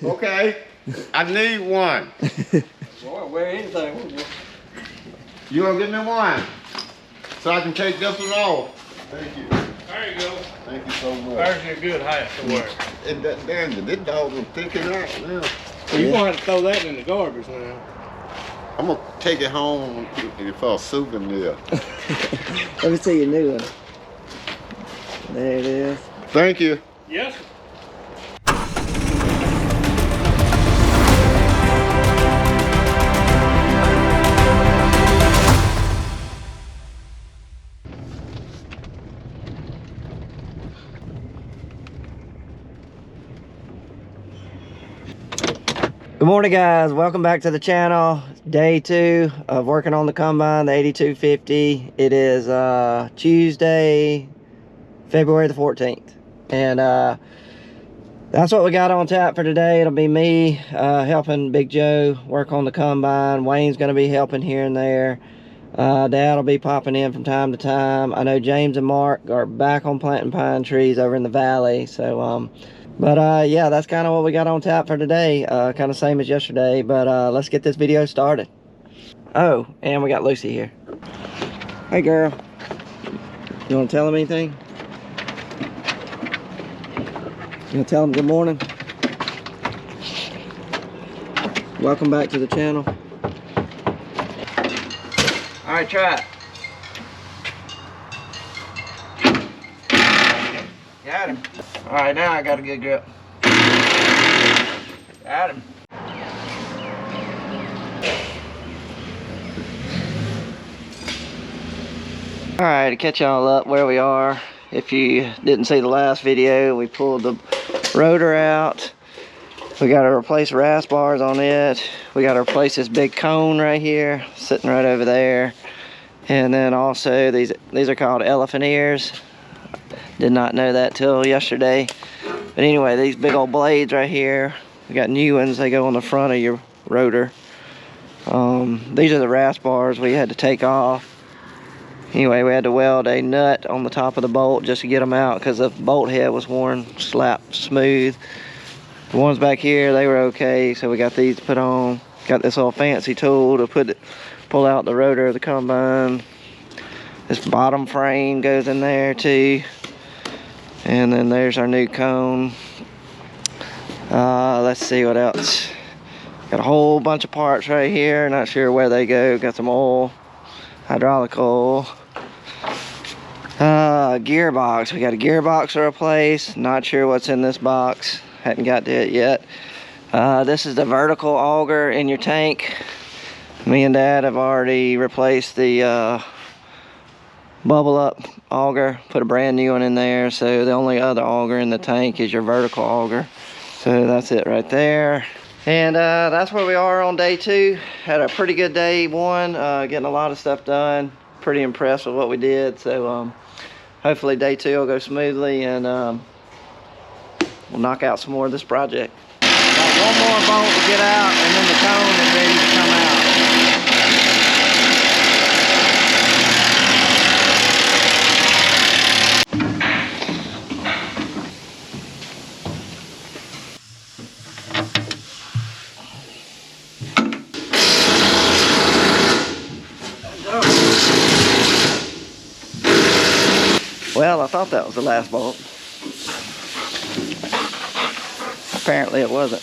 Okay, I need one. Boy, wear anything, wouldn't you? You gonna give me one? So I can take this one off. Thank you. There you go. Thank you so much. There's a good hat to wear. And that damn, this dog will pick it out now. Well, you're gonna have to throw that in the garbage now. I'm gonna take it home for a souvenir. Let me see your new one. There it is. Thank you. Yes. Good morning, guys. Welcome back to the channel. Day 2 of working on the combine, the 8250. It is Tuesday, February the 14th. And that's what we got on tap for today. It'll be me helping Big Joe work on the combine. Wayne's going to be helping here and there. Dad will be popping in from time to time. I know James and Mark are back on planting pine trees over in the valley. So, but yeah, that's kind of what we got on tap for today. Kind of same as yesterday, but let's get this video started. Oh, and we got Lucy here. Hey, girl. You want to tell him anything? You want to tell him good morning? Welcome back to the channel. All right, try it. Got him. All right, now I got a good grip. Got him. All right, to catch y'all up where we are. If you didn't see the last video, we pulled the rotor out. We got to replace rasp bars on it. We got to replace this big cone right here, sitting right over there. And then also these are called elephant ears. Did not know that till yesterday. But anyway, these big old blades right here, we got new ones. They go on the front of your rotor. These are the rasp bars we had to take off. Anyway, we had to weld a nut on the top of the bolt just to get them out because the bolt head was worn slapped smooth. The ones back here, they were okay, so we got these to put on. Got this little fancy tool to pull out the rotor of the combine. This bottom frame goes in there too. And then there's our new cone. Let's see what else. Got a whole bunch of parts right here. Not sure where they go. Got some oil, hydraulic oil. Gearbox. We got a gearbox to replace. Not sure what's in this box. Hadn't got to it yet. This is the vertical auger in your tank. Me and Dad have already replaced the bubble up auger, put a brand new one in there. So the only other auger in the tank is your vertical auger. So that's it right there. And that's where we are on day 2. Had a pretty good day 1, getting a lot of stuff done. Pretty impressed with what we did. So hopefully day 2 will go smoothly, and we'll knock out some more of this project. Got one more bolt to get out, and then the cone is ready to come out. Well, I thought that was the last bolt. Apparently it wasn't.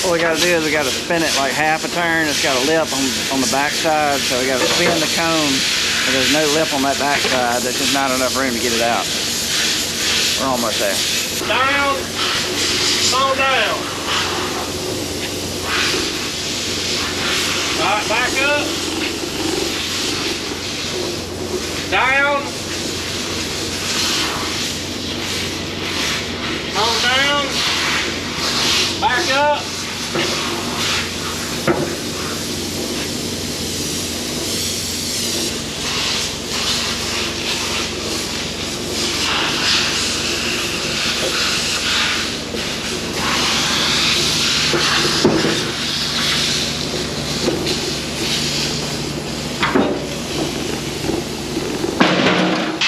What we got to do is we got to spin it like half a turn. It's got a lip on the back side, so we got to spin the cone. But there's no lip on that back side. There's just not enough room to get it out. We're almost there. Down, fall down. Calm down. Back up.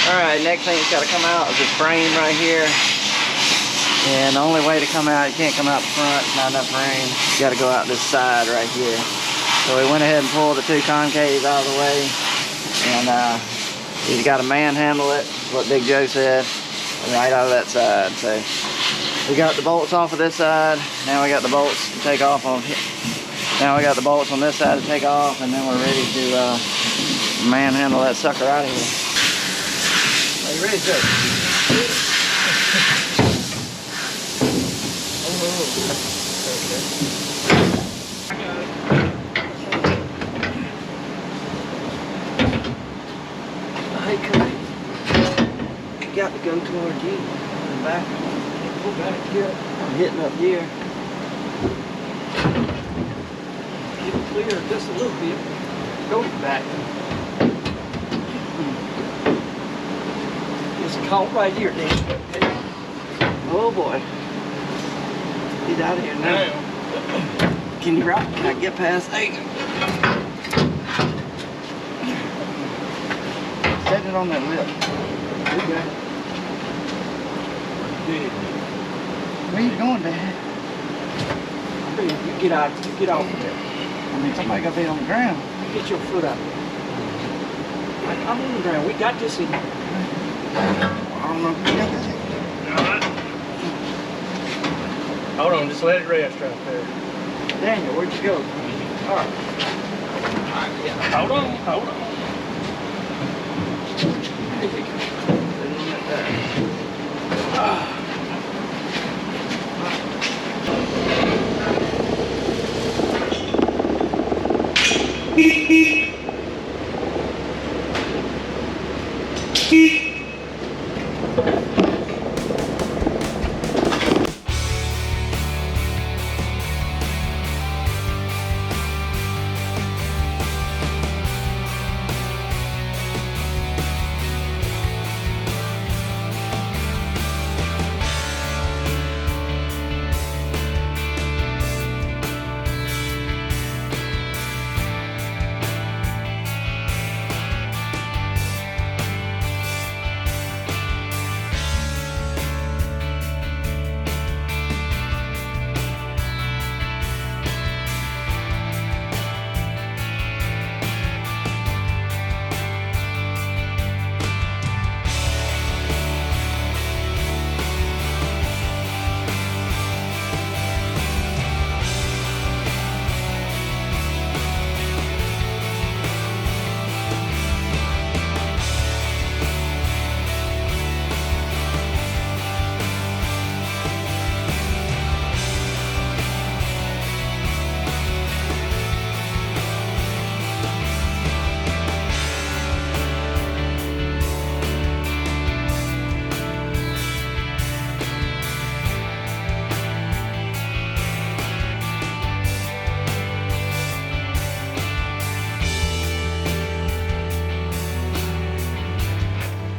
Alright, next thing that's got to come out is this frame right here. And the only way to come out, you can't come out the front, it's not enough frame. You got to go out this side right here. So we went ahead and pulled the two concaves out of the way. And you got to manhandle it, what Big Joe said, right out of that side. So we got the bolts off of this side. Now we got the bolts to take off on here. Now we got the bolts on this side to take off, and then we're ready to manhandle that sucker out of here. Are you ready, Joe? Hey, Cody. You got to go toward you. Back. Pull back here. I'm hitting up here. Get it clear just a little bit. Go back. It's caught right here, Dan. Oh boy. He's out of here now. Can you rock? Can I get past? There you go. Set it on that lip. Okay. Where you going, Dad? You get out. You get off of there. I mean, somebody got to be on the ground. Get your foot up. I'm on the ground. We got this in here. I don't know if you got this. Hold on, just let it rest right there. Daniel, where'd you go? All right. Yeah. Hold on, hold on.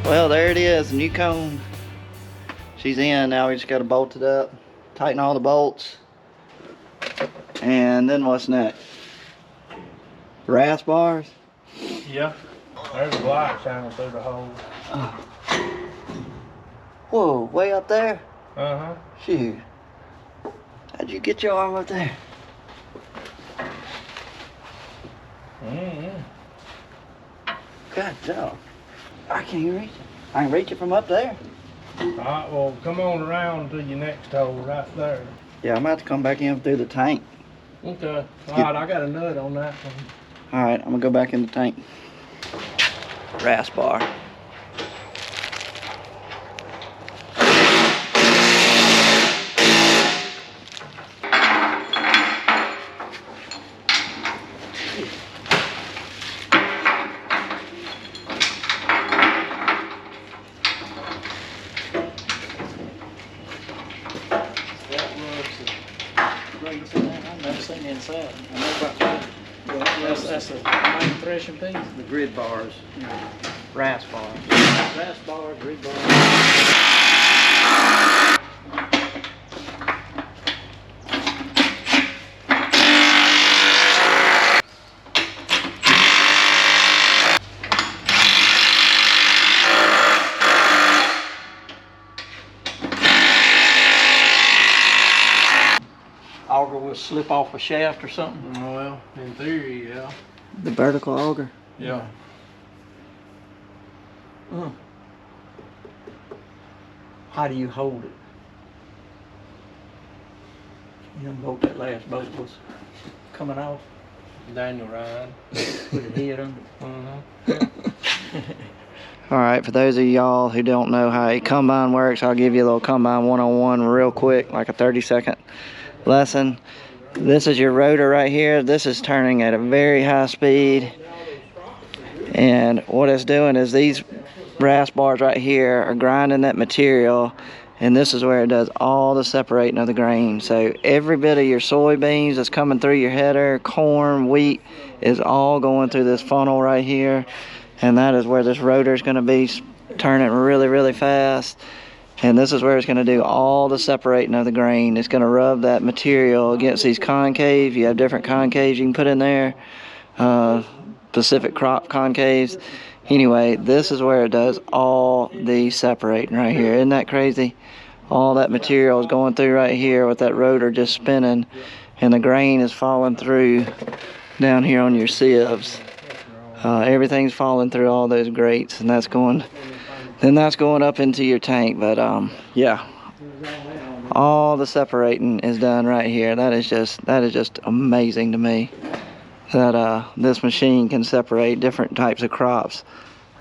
Well, there it is, new cone. She's in. Now we just got to bolt it up, tighten all the bolts, and then what's next? Brass bars. Yeah. There's a light shining through the hole. Whoa, way up there? Uh-huh. Shoot. How'd you get your arm up there? Mm-hmm. God dog. I can't even reach it. I can reach it from up there. Alright, well, come on around to your next hole right there. Yeah, I'm about to come back in through the tank. Okay. Alright, I got a nut on that one. Alright, I'm gonna go back in the tank. Brass bar. That was the great thing. I've never seen inside. I know about that. Well, that's the main threshing piece. The grid bars, Yeah. rasp bars. Brass bar, grid bar. Auger will slip off a shaft or something. Well, in theory, yeah. The vertical auger. Yeah. How do you hold it? You unbolt that last bolt was coming off. Daniel Ryan. Put it head under. All right, for those of y'all who don't know how a combine works, I'll give you a little combine 101 real quick, like a 30-second lesson. This is your rotor right here. This is turning at a very high speed. And what it's doing is these rasp bars right here are grinding that material, and this is where it does all the separating of the grain. So every bit of your soybeans that's coming through your header, corn, wheat, is all going through this funnel right here. And that is where this rotor is going to be turning really, really fast. And this is where it's going to do all the separating of the grain. It's going to rub that material against these concaves. You have different concaves you can put in there. Pacific crop concaves. Anyway, this is where it does all the separating right here. Isn't that crazy? All that material is going through right here with that rotor just spinning. And the grain is falling through down here on your sieves. Everything's falling through all those grates, and that's going up into your tank. But yeah, all the separating is done right here. That is just amazing to me, that this machine can separate different types of crops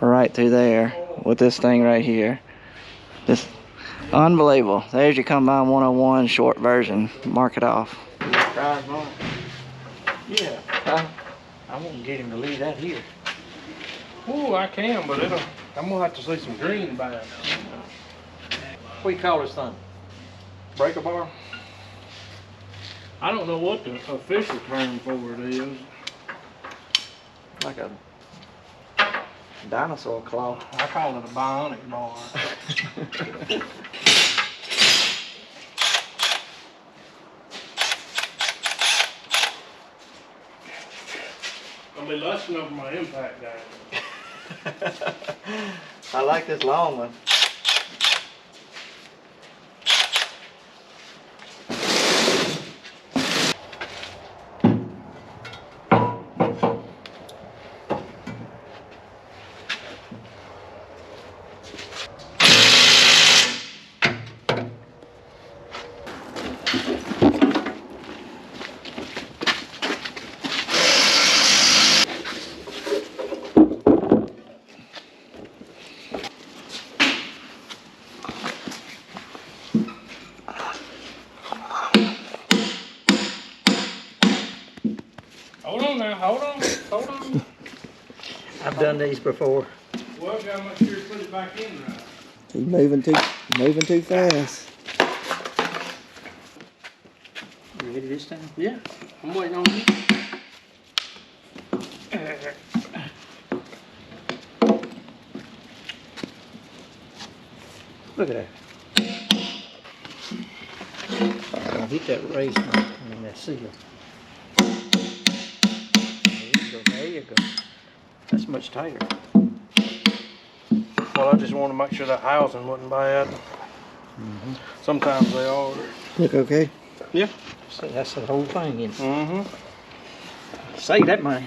right through there with this thing right here. Just unbelievable. There's your Combine 101 short version. Mark it off. Yeah. Huh? I won't get him to leave that here. Ooh, I can, but I'm gonna have to see some green by it. What do you call this thing? Breaker bar? I don't know what the official term for it is. Like a dinosaur claw. I call it a bionic bar. I'll be lusting over my impact guy. I like this long one. Hold on now, hold on. I've done these before. Well, I gotta make sure you put it back in right. He's moving too fast. You ready this time? Yeah, I'm waiting on you. Look at that. I'll hit that race, that seal. There you go. That's much tighter. Well, I just want to make sure that housing wasn't bad. Sometimes they are. Look okay? Yeah. So that's the whole thing in. Mm-hmm. Save that money.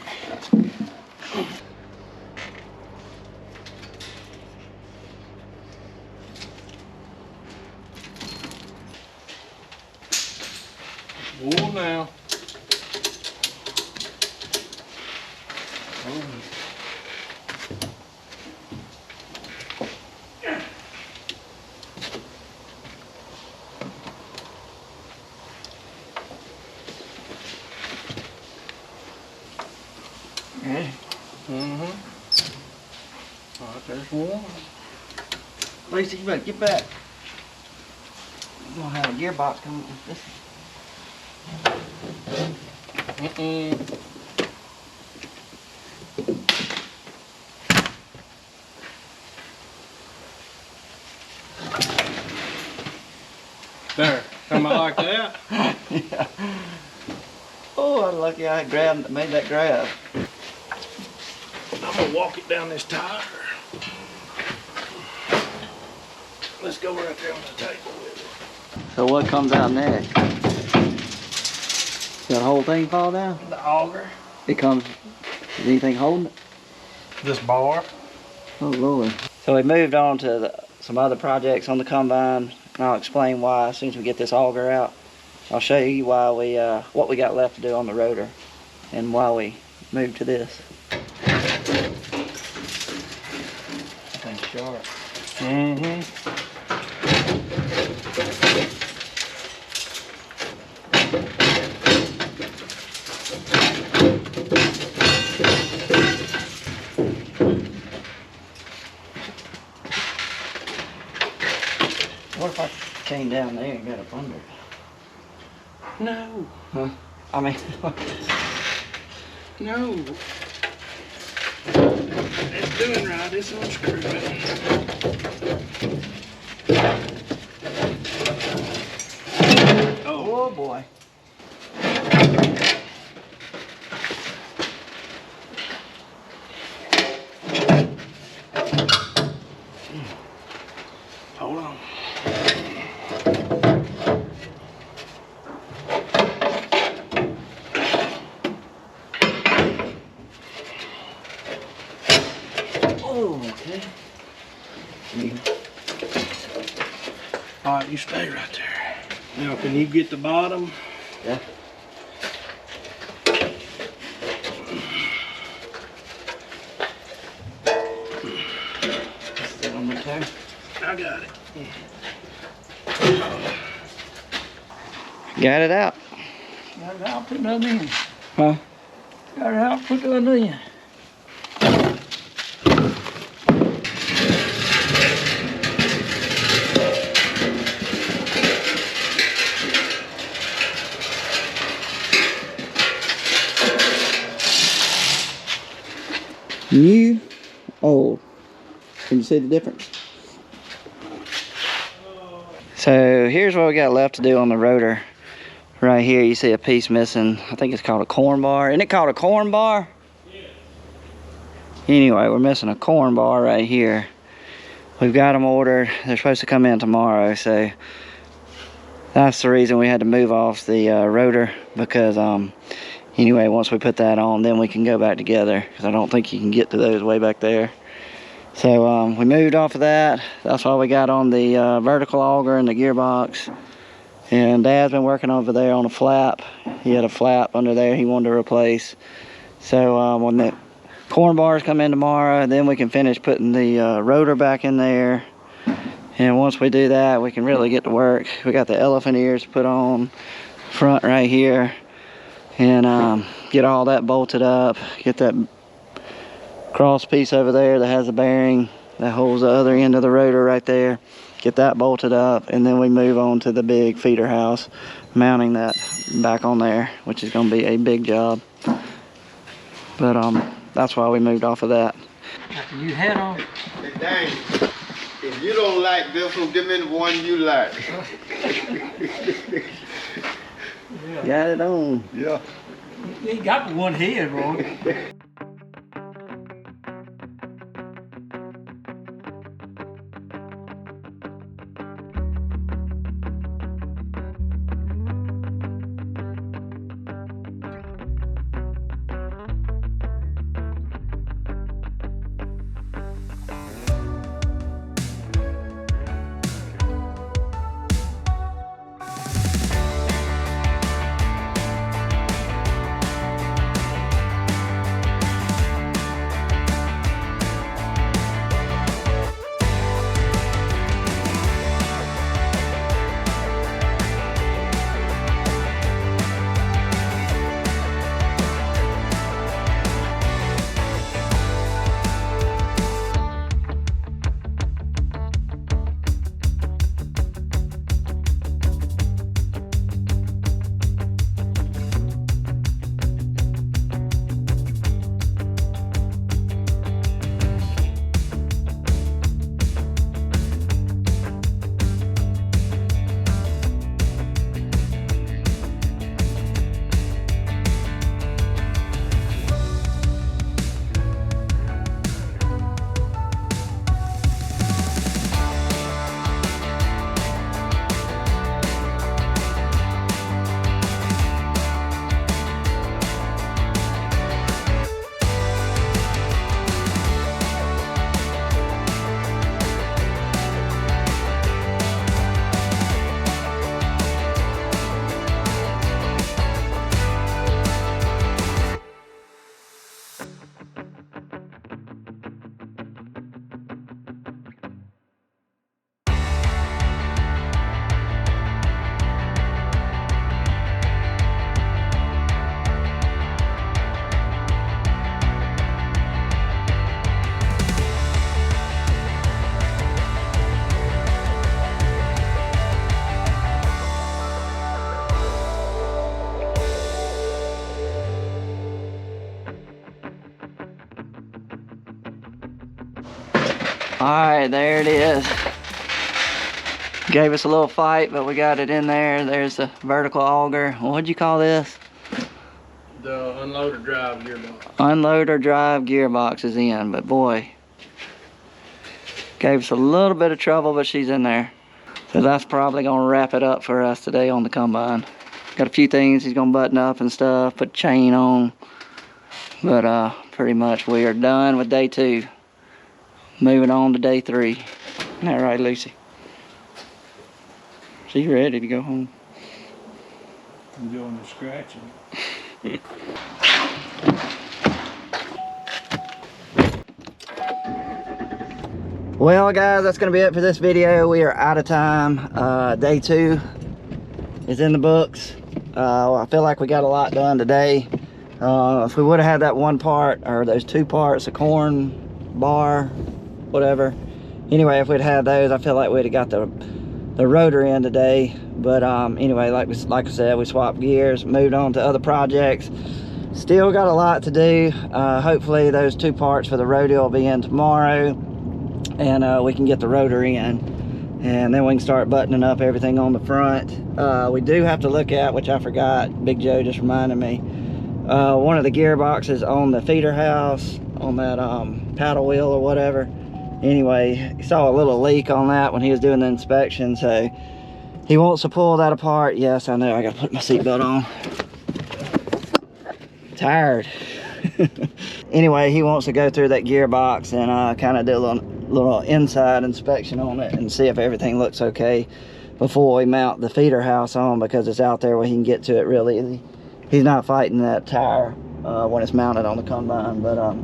Oh, now. Yeah. Mm-hmm. All right, there's one. Lacey, you better get back. We'll have a gearbox coming with this. There. Come out like that. Yeah. Oh, I'm lucky I made that grab. I'm gonna walk it down this tire. Let's go right there on the table with it. So what comes out next? That whole thing fall down? The auger. It comes, is anything holding it? This bar. Oh Lord. So we moved on to some other projects on the combine. And I'll explain why as soon as we get this auger out. I'll show you why we what we got left to do on the rotor and why we moved to this. Thing's sharp. Mm-hmm. What if I came down there and got up under it? No. Huh? I mean, No. It's doing right. It's unscrewed. oh boy. Hold on. Oh, okay. All right, you stay right there. Now, can you get the bottom? Yeah. Is that on the toe? I got it. Got it out. Got it out, put another in. Huh? Got it out, put another in. New, old. Can you see the difference? So here's what we got left to do on the rotor. Right here you see a piece missing. I think it's called a corn bar. Isn't it called a corn bar? Yeah. Anyway, we're missing a corn bar right here. We've got them ordered. They're supposed to come in tomorrow, so that's the reason we had to move off the rotor, because anyway, once we put that on, then we can go back together, because I don't think you can get to those way back there. So we moved off of that. That's why we got on the vertical auger and the gearbox. And Dad's been working over there on a flap. He had a flap under there he wanted to replace. So when the corn bars come in tomorrow, then we can finish putting the rotor back in there. And once we do that, we can really get to work. We got the elephant ears put on front right here. And get all that bolted up. Get that cross piece over there that has a bearing that holds the other end of the rotor right there. Get that bolted up, and then we move on to the big feeder house, mounting that back on there, which is going to be a big job. But that's why we moved off of that. Got the new head on. Hey, dang. If you don't like this one, give me the one you like. Got it on. Yeah. You got one head, bro. Alright, there it is. Gave us a little fight, but we got it in there. There's the vertical auger. What'd you call this? The unloader drive gearbox. Unloader drive gearbox is in, but boy, gave us a little bit of trouble, but she's in there. So that's probably gonna wrap it up for us today on the combine. Got a few things he's gonna button up and stuff, put chain on, but pretty much we are done with day 2. Moving on to day 3. Isn't that right, Lucy? She's ready to go home. I'm doing the scratching. Well, guys, that's gonna be it for this video. We are out of time. Day 2 is in the books. I feel like we got a lot done today. If we would have had that one part, or those 2 parts, a corn bar, whatever. Anyway, if we'd had those, I feel like we'd have got the rotor in today. But anyway, like I said, we swapped gears, moved on to other projects. Still got a lot to do. Hopefully those 2 parts for the rodeo will be in tomorrow, and we can get the rotor in, and then we can start buttoning up everything on the front. We do have to look at, which I forgot, Big Joe just reminded me, one of the gearboxes on the feeder house, on that paddle wheel or whatever. Anyway, he saw a little leak on that when he was doing the inspection, so he wants to pull that apart. Yes, I know, I gotta put my seatbelt on. Tired. Anyway, he wants to go through that gearbox and kind of do a little inside inspection on it and see if everything looks okay before we mount the feeder house on, because it's out there where he can get to it real easy. He's not fighting that tire when it's mounted on the combine, but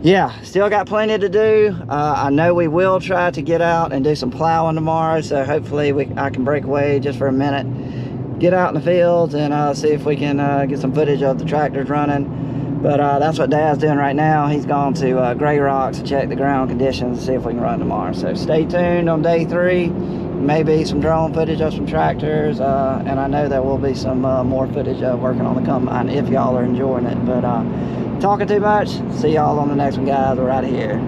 yeah, still got plenty to do. I know we will try to get out and do some plowing tomorrow, so hopefully I can break away just for a minute, get out in the fields, and see if we can get some footage of the tractors running. But that's what Dad's doing right now. He's gone to Grey Rocks to check the ground conditions and see if we can run tomorrow. So stay tuned on day 3. Maybe some drone footage of some tractors, and I know there will be some more footage of working on the combine if y'all are enjoying it. But talking too much, see y'all on the next one, guys. We're out of here.